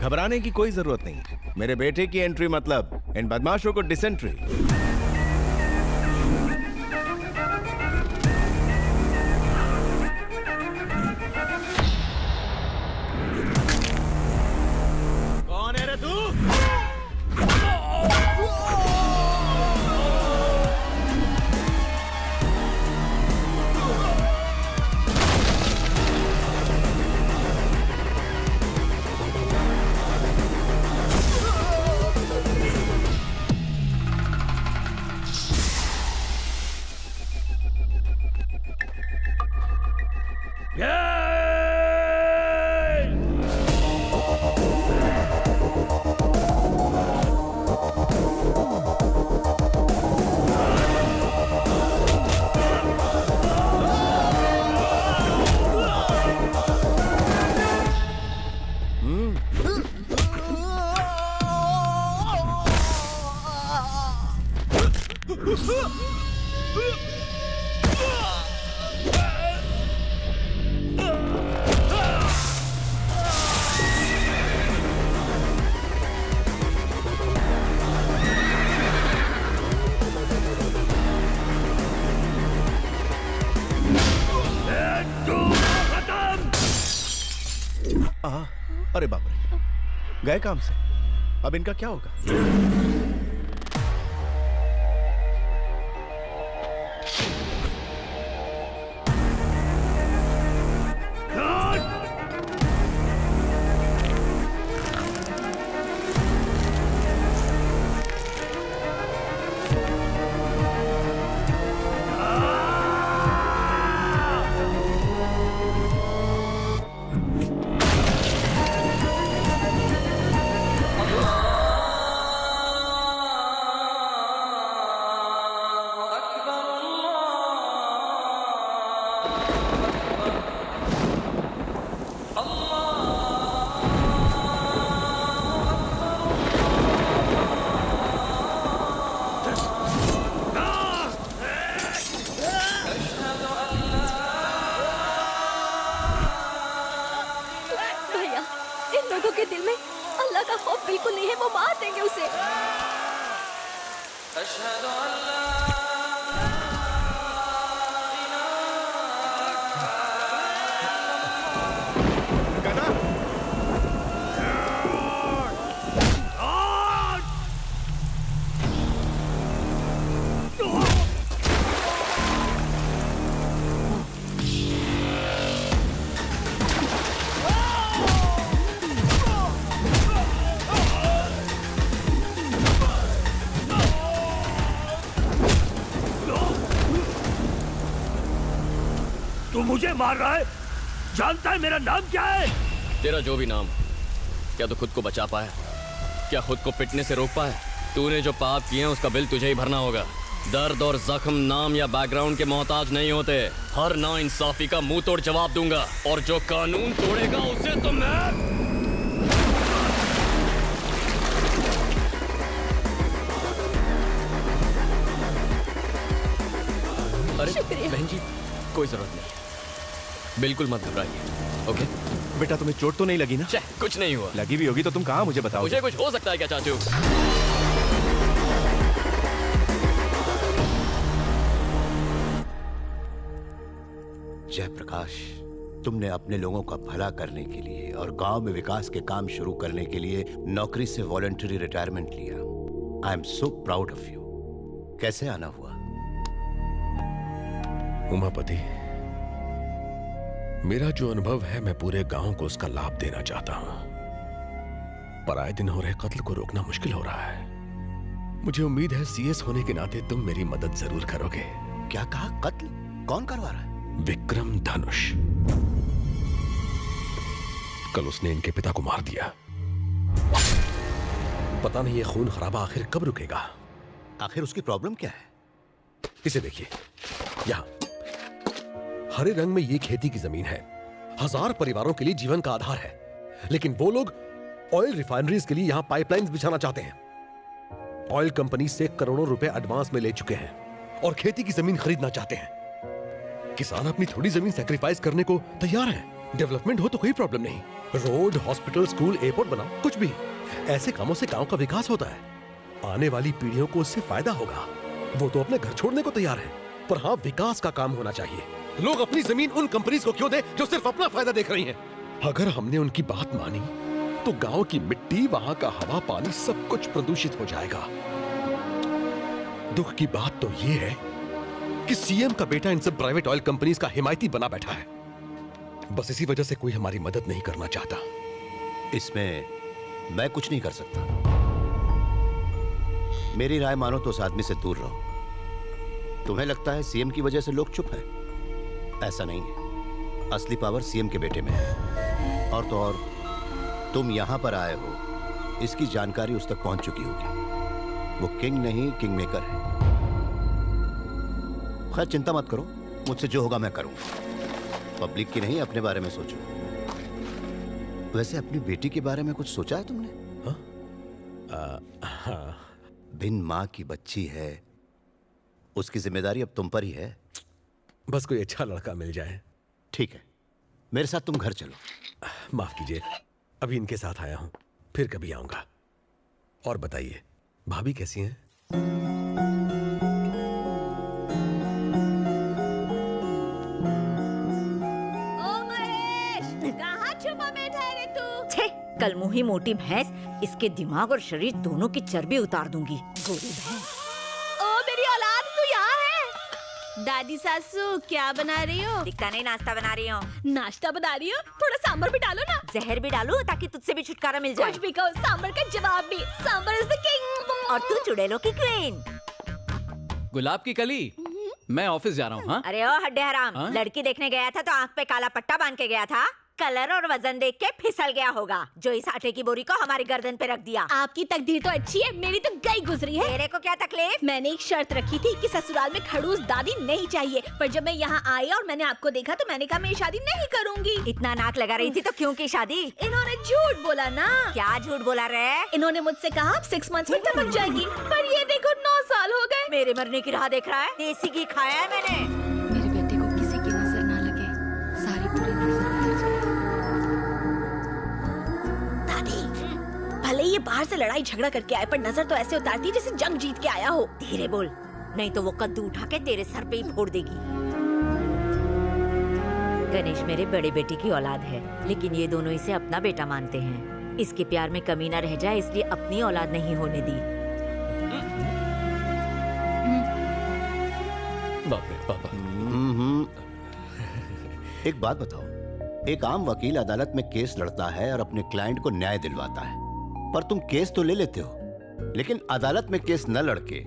घबराने की कोई जरूरत नहीं। मेरे बेटे की एंट्री मतलब इन बदमाशों को डिसेंट्री। कौन है रे तू? अरे बाप रे, गए काम से। अब इनका क्या होगा? के दिल में अल्लाह का खौफ बिल्कुल नहीं है, वो मार देंगे उसे। तू मुझे मार रहा है? जानता है मेरा नाम क्या है? तेरा जो भी नाम, क्या तू खुद को बचा पाया? क्या खुद को पिटने से रोक पाया? तूने जो पाप किए हैं उसका बिल तुझे ही भरना होगा। दर्द और जख्म नाम या बैकग्राउंड के मोहताज नहीं होते। हर ना इंसाफी का मुंह तोड़ जवाब दूंगा, और जो कानून तोड़ेगा उसे तो मैं। अरे बहन जी, कोई जरूरत नहीं, बिल्कुल मत घबराइए। ओके बेटा, तुम्हें चोट तो नहीं लगी ना? कुछ नहीं हुआ। लगी भी होगी तो तुम कहाँ मुझे बताओ? मुझे कुछ हो सकता है क्या चाहते हो? जयप्रकाश, तुमने अपने लोगों का भला करने के लिए और गांव में विकास के काम शुरू करने के लिए नौकरी से वॉलंटरी रिटायरमेंट लिया। I am so proud of you. कैसे आना हुआ? उमापति, मेरा जो अनुभव है मैं पूरे गांव को उसका लाभ देना चाहता हूं। पर आए दिन हो रहे कत्ल को रोकना मुश्किल हो रहा है। मुझे उम्मीद है सीएस होने के नाते तुम मेरी मदद जरूर करोगे। क्या कहा? कत्ल? कौन करवा रहा है? विक्रम धनुष। कल उसने इनके पिता को मार दिया। पता नहीं ये खून खराबा आखिर कब रुकेगा। आखिर उसकी प्रॉब्लम क्या है? इसे देखिए, यहां हरे रंग में ये खेती की जमीन है, 1000 परिवारों के लिए जीवन का आधार है, लेकिन वो लोग ऑयल रिफाइनरीज के लिए यहां पाइपलाइंस बिछाना चाहते हैं। ऑयल कंपनी से करोड़ों रुपए एडवांस में ले चुके हैं और खेती की जमीन खरीदना चाहते हैं। किसान अपनी थोड़ी जमीन सैक्रिफाइस करने को तैयार है। डेवलपमेंट हो तो कोई प्रॉब्लम नहीं, रोड, हॉस्पिटल, स्कूल, एयरपोर्ट बनाओ, कुछ भी। ऐसे कामों से गांव का विकास होता है, आने वाली पीढ़ियों को उससे फायदा होगा। वो तो अपने घर छोड़ने को तैयार है, पर हाँ, विकास का काम होना चाहिए। लोग अपनी जमीन उन कंपनीज को क्यों दे जो सिर्फ अपना फायदा देख रही हैं? अगर हमने उनकी बात मानी तो गांव की मिट्टी, वहां का हवा, पानी सब कुछ प्रदूषित हो जाएगा। दुख की बात तो यह है कि सीएम का बेटा इन सब प्राइवेट ऑयल कंपनीज का हिमायती बना बैठा है। बस इसी वजह से कोई हमारी मदद नहीं करना चाहता। इसमें मैं कुछ नहीं कर सकता। मेरी राय मानो तो उस आदमी से दूर रहो। तुम्हें लगता है सीएम की वजह से लोग चुप हैं? ऐसा नहीं है। असली पावर सीएम के बेटे में है। और तो और तुम यहां पर आए हो, इसकी जानकारी उस तक पहुंच चुकी होगी। वो किंग नहीं, किंग मेकर है। खैर चिंता मत करो, मुझसे जो होगा मैं करूंगा। पब्लिक की नहीं, अपने बारे में सोचो। वैसे अपनी बेटी के बारे में कुछ सोचा है तुमने? हाँ। बिन मां की बच्ची है, उसकी जिम्मेदारी अब तुम पर ही है। बस कोई अच्छा लड़का मिल जाए। ठीक है, मेरे साथ तुम घर चलो। माफ कीजिए, अभी इनके साथ आया हूं, फिर कभी आऊंगा। और बताइए, भाभी कैसी हैं? ओ महेश, कहाँ छुपा बैठा है रे तू? छे, कल मुही मोटी भैंस, इसके दिमाग और शरीर दोनों की चर्बी उतार दूंगी। गोरी भैंस। ओ मेरी औलाद, तू यहाँ है? दादी सासू क्या बना रही हो? दिखता नहीं, नाश्ता बना रही हूँ। नाश्ता बना रही हो? थोड़ा सांभर भी डालो ना। जहर भी डालूं ताकि तुझसे भी छुटकारा मिल जाए। कुछ भी कहो, सांभर का जवाब भी। Sambar is the king. और तू चुड़ैलों की क्वीन। गुलाब की कली, मैं ऑफिस जा रहा हूँ। हाँ, अरे ओ हड्डे हराम, हाँ? लड़की देखने गया था तो आंख पे काला पट्टा बांध के गया था। कलर और वजन देख के फिसल गया होगा, जो इस आटे की बोरी को हमारी गर्दन पे रख दिया। आपकी तकदीर तो अच्छी है, मेरी तो गई गुजरी है। तेरे को क्या तकलीफ? मैंने एक शर्त रखी थी कि ससुराल में खड़ूस दादी नहीं चाहिए, पर जब मैं यहाँ आई और मैंने आपको देखा तो मैंने कहा मैं ये शादी नहीं करूँगी। इतना नाक लगा रही थी तो क्यों की शादी? इन्होंने झूठ बोला ना। क्या झूठ बोला रे? इन्होंने मुझसे कहा 6 मंथ्स में टपक जाएगी, पर ये देखो 9 साल हो गए। मेरे मरने की राह देख रहा है? देसी घी खाया है मैंने। मेरे बेटे को किसी की नजर ना लगे, सारी पूरी नजर उतर जाए। दादी, भले ये बाहर से लड़ाई झगड़ा करके आए, पर नजर तो ऐसे उतारती है जैसे जंग जीत के आया हो। धीरे बोल, नहीं तो वो कद्दू उठा के तेरे सर पे ही फोड़ देगी। गणेश मेरे बड़े बेटे की औलाद है, लेकिन ये दोनों इसे अपना बेटा मानते हैं। इसके प्यार में कमी ना रह जाए, इसलिए अपनी औलाद नहीं होने दी। बाप रे पापा। एक बात बताओ, एक आम वकील अदालत में केस लड़ता है और अपने क्लाइंट को न्याय दिलवाता है, पर तुम केस तो ले लेते हो, लेकिन अदालत में केस न लड़के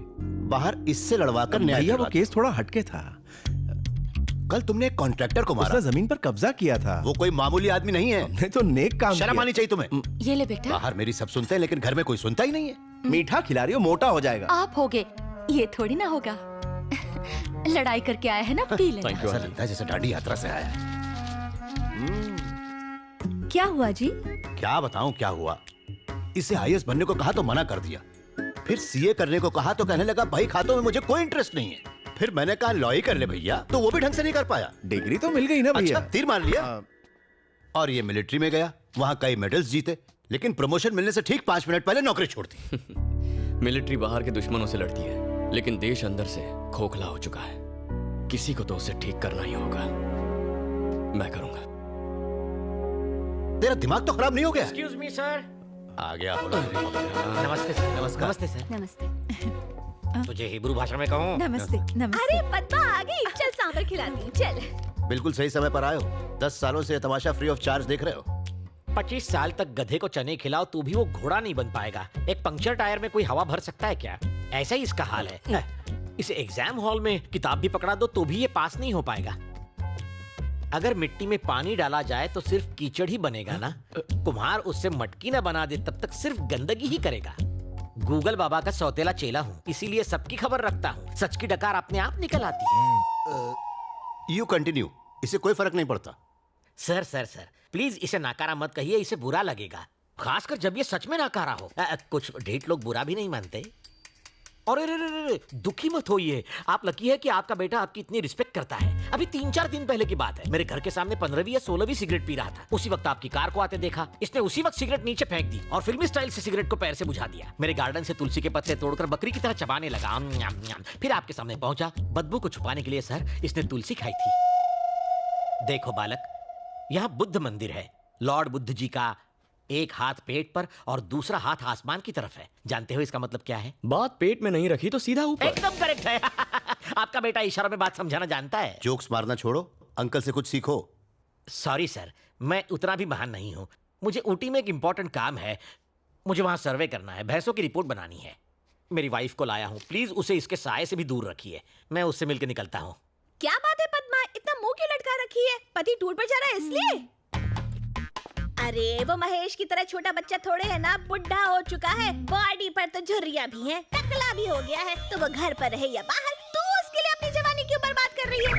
बाहर इससे लड़वाकर न्याय भैया वो दिलवाते केस थोड़ा हटके था। हो। कल तुमने एक कॉन्ट्रैक्टर को मारा, उसने जमीन पर कब्जा किया था। वो कोई मामूली आदमी नहीं है। हमने तो नेक काम शर्म किया। आनी चाहिए तुम्हें। ये ले बेटा, बाहर मेरी सब सुनते हैं, लेकिन घर में कोई सुनता ही नहीं है। मीठा खिला रही हो, मोटा हो जाएगा। आप होगे, ये थोड़ी ना होगा। लड़ाई करके आया है ना, पी लेना। थैंक यू ऐसा लगता है जैसे दाढ़ी यात्रा से आया है। क्या हुआ जी? क्या बताऊं क्या हुआ। इसे आईएएस बनने को कहा तो मना कर दिया, फिर सीए करने को कहा तो कहने लगा भाई खातों में मुझे कोई इंटरेस्ट नहीं है। फिर मैंने कहा लॉ ही कर ले भैया, तो वो भी ढंग से नहीं कर पाया। डिग्री तो मिल गई ना भैया। अच्छा, तीर मार लिया। और ये मिलिट्री में गया, वहां कई मेडल्स जीते, लेकिन प्रमोशन मिलने से ठीक 5 मिनट पहले नौकरी छोड़ दी। मिलिट्री बाहर के दुश्मनों से लड़ती है, लेकिन देश अंदर से खोखला हो चुका है। किसी को तो उसे ठीक करना ही होगा। मैं करूंगा। तेरा दिमाग तो खराब नहीं हो गया? Excuse me sir. आ गया बोला। नमस्ते सर। नमस्कार। नमस्ते सर। नमस्ते। तुझे हिब्रू भाषा में कहूँ? नमस्ते। अरे पद्मा आ गई, चल सांभर खिलाती हूँ, चल। बिल्कुल सही समय पर आए हो। 10 सालों से ये तमाशा फ्री ऑफ चार्ज देख रहे हो। 25 साल तक गधे को चने खिलाओ तू भी वो घोड़ा नहीं बन पाएगा। एक पंक्चर टायर में कोई हवा भर सकता है क्या? ऐसा ही इसका हाल है। इसे एग्जाम हॉल में किताब भी पकड़ा दो तो भी ये पास नहीं हो पाएगा। अगर मिट्टी में पानी डाला जाए तो सिर्फ कीचड़ ही बनेगा ना। कुम्हार उससे मटकी ना बना दे तब तक सिर्फ गंदगी ही करेगा। गूगल बाबा का सौतेला चेला हूँ, इसीलिए सबकी खबर रखता हूँ। सच की डकार अपने आप निकल आती है। You continue. इसे कोई फर्क नहीं पड़ता। सर सर सर प्लीज इसे नाकारा मत कहिए, इसे बुरा लगेगा, खासकर जब ये सच में नाकारा हो। कुछ ढीठ लोग बुरा भी नहीं मानते। और दुखी मत होइए, आप लकी है कि आपका बेटा आपकी इतनी रिस्पेक्ट करता है। अभी 3-4 दिन पहले की बात है, मेरे घर के सामने 15वीं या 16वीं सिगरेट पी रहा था। उसी वक्त आपकी कार को आते देखा, इसने उसी वक्त सिगरेट नीचे फेंक दी और फिल्मी स्टाइल से सिगरेट को पैर से बुझा दिया। मेरे गार्डन से तुलसी के पत्ते तोड़कर बकरी की तरह चबाने लगा। फिर आपके सामने पहुंचा। बदबू को छुपाने के लिए सर इसने तुलसी खाई थी। देखो बालक, यहाँ बुद्ध मंदिर है। लॉर्ड बुद्ध जी का एक हाथ पेट पर और दूसरा हाथ आसमान की तरफ है। जानते हो इसका मतलब क्या है? बात पेट में नहीं रखी तो सीधा ऊपर। एकदम करेक्ट है। आपका बेटा इशारों में बात समझाना जानता है। जोक्स मारना छोड़ो, अंकल से कुछ सीखो। सॉरी सर, मैं उतना भी महान नहीं हूँ। मुझे ऊटी में एक इंपॉर्टेंट काम है, मुझे वहां सर्वे करना है, भैंसों की रिपोर्ट बनानी है। मेरी वाइफ को लाया हूँ, प्लीज उसे इसके साये से भी दूर रखिए। मैं उससे मिलकर निकलता हूँ। क्या बात है पद्मा, इतना मुंह क्यों लटका रखी है? पति टूर पर जा रहा है इसलिए? अरे वो महेश की तरह छोटा बच्चा थोड़े है ना, बुढ़ा हो चुका है, बॉडी पर तो झुर्रियां भी हैं, टकला भी हो गया है। तो वो घर पर रहे या बाहर, तू उसके लिए अपनी जवानी क्यों बर्बाद कर रही है?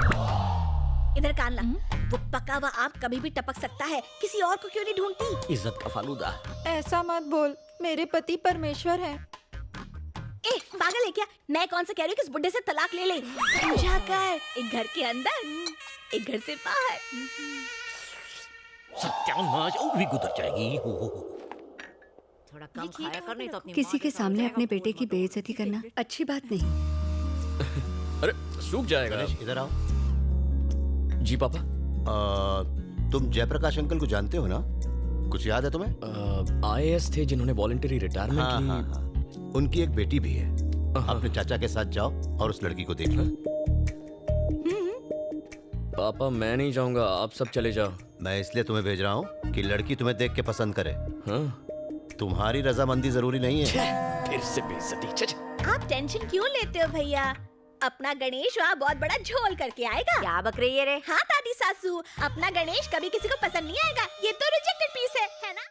इधर कान ला, वो पका हुआ आम कभी भी टपक सकता है, किसी और को क्यों नहीं ढूंढती? इज्जत का फालूदा। ऐसा मत बोल, मेरे पति परमेश्वर हैं। ए पागल है क्या? मैं कौन सा कह रही हूँ कि इस बुड्ढे से तलाक ले ले। समझा कर, एक घर के अंदर एक घर से बाहर। सत्यानाश, वो भी गुजर जाएगी। थोड़ा कम खाया कर, नहीं तो अपनी किसी के सामने अपने बेटे की बेइज्जती करना अच्छी बात नहीं। अरे सूख जाएगा। गणेश इधर आओ। जी पापा। तुम जयप्रकाश अंकल को जानते हो ना? कुछ याद है तुम्हें? IAS थे जिन्होंने वॉलंटरी रिटायरमेंट हाँ, ली। हाँ, हाँ। उनकी एक बेटी भी है। अपने चाचा के साथ जाओ और उस लड़की को देख लो। पापा मैं नहीं जाऊंगा, आप सब चले जाओ। मैं इसलिए तुम्हें भेज रहा हूँ कि लड़की तुम्हें देख के पसंद करे। हाँ? तुम्हारी रजामंदी जरूरी नहीं है। फिर से बेइज्जती। आप टेंशन क्यों लेते हो भैया? अपना गणेश वहाँ बहुत बड़ा झोल करके आएगा। क्या बक रही है रे? हाँ दादी सासू, अपना गणेश कभी किसी को पसंद नहीं आएगा। ये तो रिजेक्टेड पीस है ना?